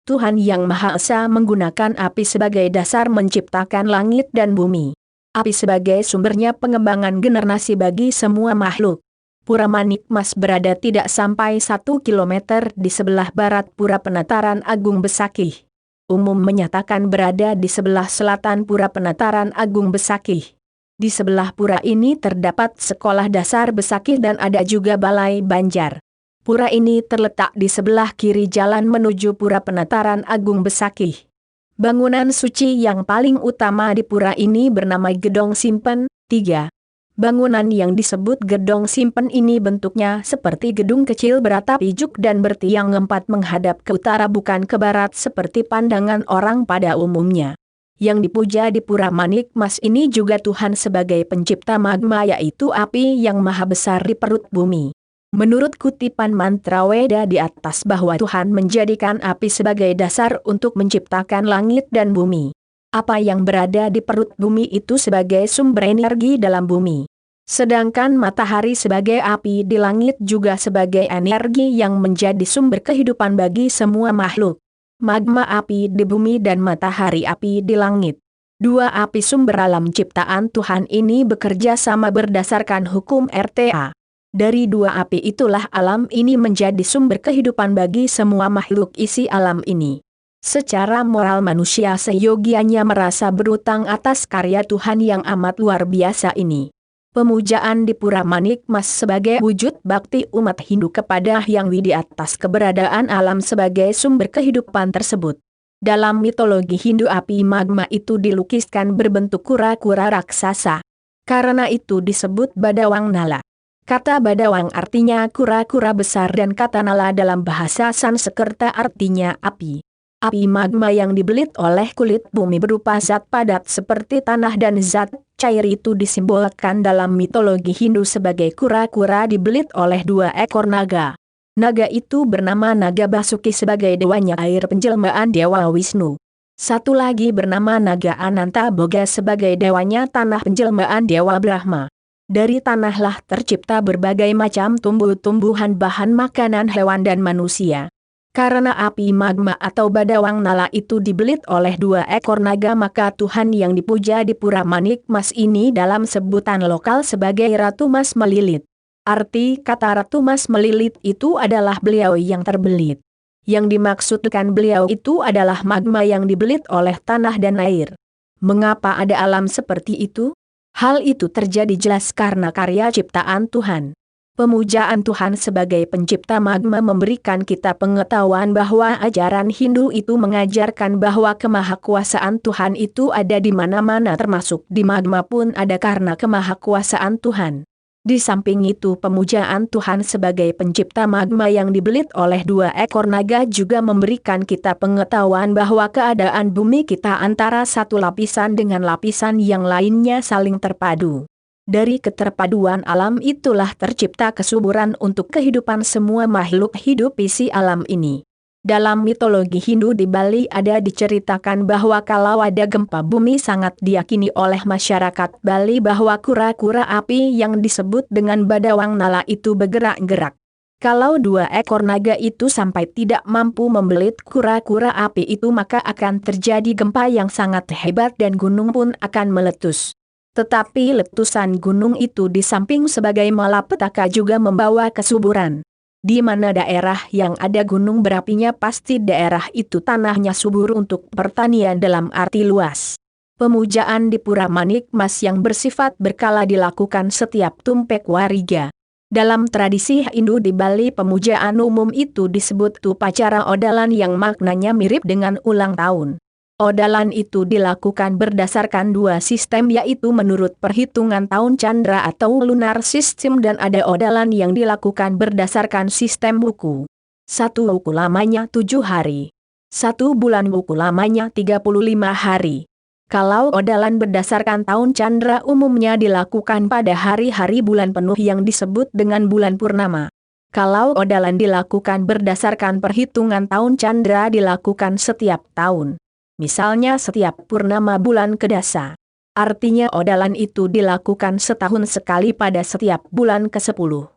Tuhan Yang Maha Esa menggunakan api sebagai dasar menciptakan langit dan bumi. Api sebagai sumbernya pengembangan generasi bagi semua makhluk. Pura Manikmas berada tidak sampai 1 kilometer di sebelah barat Pura Penataran Agung Besakih. Umum menyatakan berada di sebelah selatan Pura Penataran Agung Besakih. Di sebelah pura ini terdapat sekolah dasar Besakih dan ada juga balai banjar. Pura ini terletak di sebelah kiri jalan menuju Pura Penataran Agung Besakih. Bangunan suci yang paling utama di pura ini bernama Gedong Simpen 3. Bangunan yang disebut Gedong Simpen ini bentuknya seperti gedung kecil beratap ijuk dan bertiang 4 menghadap ke utara bukan ke barat seperti pandangan orang pada umumnya. Yang dipuja di Pura Manikmas ini juga Tuhan sebagai pencipta magma, yaitu api yang maha besar di perut bumi. Menurut kutipan mantra Weda di atas bahwa Tuhan menjadikan api sebagai dasar untuk menciptakan langit dan bumi. Apa yang berada di perut bumi itu sebagai sumber energi dalam bumi. Sedangkan matahari sebagai api di langit juga sebagai energi yang menjadi sumber kehidupan bagi semua makhluk. Magma api di bumi dan matahari api di langit. Dua api sumber alam ciptaan Tuhan ini bekerja sama berdasarkan hukum RTA. Dari dua api itulah alam ini menjadi sumber kehidupan bagi semua makhluk isi alam ini. Secara moral manusia seyogianya merasa berutang atas karya Tuhan yang amat luar biasa ini. Pemujaan di Pura Manikmas sebagai wujud bakti umat Hindu kepada Hyang Widi atas keberadaan alam sebagai sumber kehidupan tersebut. Dalam mitologi Hindu api magma itu dilukiskan berbentuk kura-kura raksasa. Karena itu disebut Badawang Nala. Kata Badawang artinya kura-kura besar dan kata Nala dalam bahasa Sanskerta artinya api. Api magma yang dibelit oleh kulit bumi berupa zat padat seperti tanah dan zat cair itu disimbolkan dalam mitologi Hindu sebagai kura-kura dibelit oleh 2 ekor naga. Naga itu bernama Naga Basuki sebagai dewanya air penjelmaan Dewa Wisnu. Satu lagi bernama Naga Ananta Boga sebagai dewanya tanah penjelmaan Dewa Brahma. Dari tanahlah tercipta berbagai macam tumbuh-tumbuhan bahan makanan hewan dan manusia. Karena api magma atau Badawang Nala itu dibelit oleh 2 ekor naga maka Tuhan yang dipuja di Pura Manikmas ini dalam sebutan lokal sebagai Ratu Mas Melilit. Arti kata Ratu Mas Melilit itu adalah beliau yang terbelit. Yang dimaksudkan beliau itu adalah magma yang dibelit oleh tanah dan air. Mengapa ada alam seperti itu? Hal itu terjadi jelas karena karya ciptaan Tuhan. Pemujaan Tuhan sebagai pencipta magma memberikan kita pengetahuan bahwa ajaran Hindu itu mengajarkan bahwa kemahakuasaan Tuhan itu ada di mana-mana termasuk di magma pun ada karena kemahakuasaan Tuhan. Di samping itu pemujaan Tuhan sebagai pencipta magma yang dibelit oleh 2 ekor naga juga memberikan kita pengetahuan bahwa keadaan bumi kita antara satu lapisan dengan lapisan yang lainnya saling terpadu. Dari keterpaduan alam itulah tercipta kesuburan untuk kehidupan semua makhluk hidup isi alam ini. Dalam mitologi Hindu di Bali ada diceritakan bahwa kalau ada gempa bumi sangat diyakini oleh masyarakat Bali bahwa kura-kura api yang disebut dengan Badawang Nala itu bergerak-gerak. Kalau 2 ekor naga itu sampai tidak mampu membelit kura-kura api itu maka akan terjadi gempa yang sangat hebat dan gunung pun akan meletus. Tetapi letusan gunung itu di samping sebagai malapetaka juga membawa kesuburan. Di mana daerah yang ada gunung berapinya pasti daerah itu tanahnya subur untuk pertanian dalam arti luas. Pemujaan di Pura Manikmas yang bersifat berkala dilakukan setiap tumpek wariga. Dalam tradisi Hindu di Bali pemujaan umum itu disebut upacara odalan yang maknanya mirip dengan ulang tahun. Odalan itu dilakukan berdasarkan 2 sistem yaitu menurut perhitungan tahun candra atau lunar system dan ada odalan yang dilakukan berdasarkan sistem wuku. 1 wuku lamanya 7 hari. 1 bulan wuku lamanya 35 hari. Kalau odalan berdasarkan tahun candra umumnya dilakukan pada hari-hari bulan penuh yang disebut dengan bulan purnama. Kalau odalan dilakukan berdasarkan perhitungan tahun candra dilakukan setiap tahun. Misalnya setiap purnama bulan kedasa. Artinya odalan itu dilakukan setahun sekali pada setiap bulan ke-10.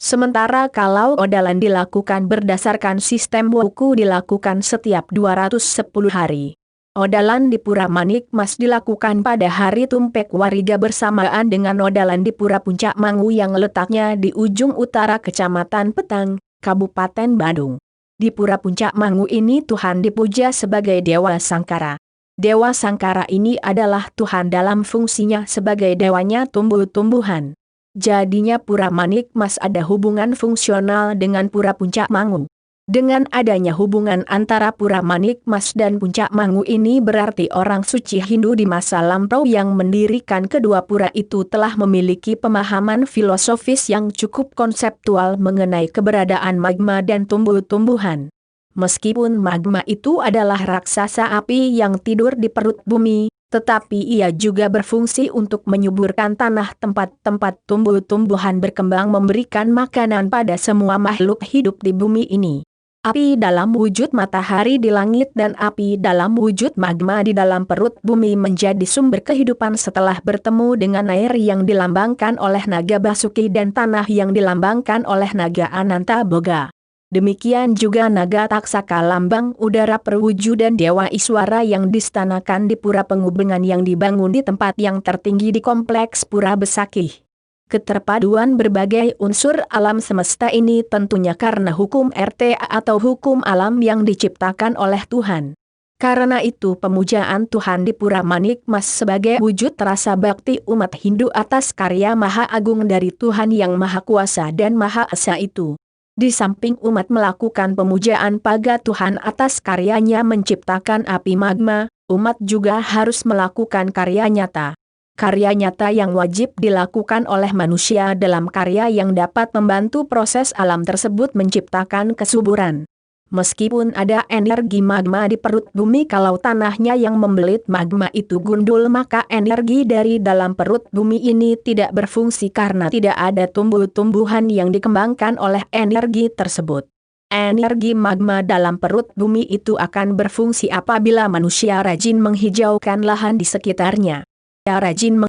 Sementara kalau odalan dilakukan berdasarkan sistem wuku dilakukan setiap 210 hari. Odalan di Pura Manik Mas dilakukan pada hari Tumpek Wariga bersamaan dengan odalan di Pura Puncak Mangu yang letaknya di ujung utara Kecamatan Petang, Kabupaten Badung. Di Pura Puncak Mangu ini Tuhan dipuja sebagai Dewa Sangkara. Dewa Sangkara ini adalah Tuhan dalam fungsinya sebagai dewanya tumbuh-tumbuhan. Jadinya Pura Manik Mas ada hubungan fungsional dengan Pura Puncak Mangu. Dengan adanya hubungan antara Pura Manik Mas dan Puncak Mangu ini berarti orang suci Hindu di masa lampau yang mendirikan kedua pura itu telah memiliki pemahaman filosofis yang cukup konseptual mengenai keberadaan magma dan tumbuh-tumbuhan. Meskipun magma itu adalah raksasa api yang tidur di perut bumi, tetapi ia juga berfungsi untuk menyuburkan tanah tempat-tempat tumbuh-tumbuhan berkembang memberikan makanan pada semua makhluk hidup di bumi ini. Api dalam wujud matahari di langit dan api dalam wujud magma di dalam perut bumi menjadi sumber kehidupan setelah bertemu dengan air yang dilambangkan oleh naga Basuki dan tanah yang dilambangkan oleh naga Ananta Boga. Demikian juga naga Taksaka lambang udara perwujudan Dewa Iswara yang distanakan di Pura Pengubengan yang dibangun di tempat yang tertinggi di kompleks Pura Besakih. Keterpaduan berbagai unsur alam semesta ini tentunya karena hukum RTA atau hukum alam yang diciptakan oleh Tuhan. Karena itu pemujaan Tuhan di Pura Manik Mas sebagai wujud rasa bakti umat Hindu atas karya Maha Agung dari Tuhan yang Maha Kuasa dan Maha Esa itu. Di samping umat melakukan pemujaan pada Tuhan atas karyanya menciptakan api magma, umat juga harus melakukan karya nyata. Karya nyata yang wajib dilakukan oleh manusia dalam karya yang dapat membantu proses alam tersebut menciptakan kesuburan. Meskipun ada energi magma di perut bumi kalau tanahnya yang membelit magma itu gundul maka energi dari dalam perut bumi ini tidak berfungsi karena tidak ada tumbuh-tumbuhan yang dikembangkan oleh energi tersebut. Energi magma dalam perut bumi itu akan berfungsi apabila manusia rajin menghijaukan lahan di sekitarnya. Rajin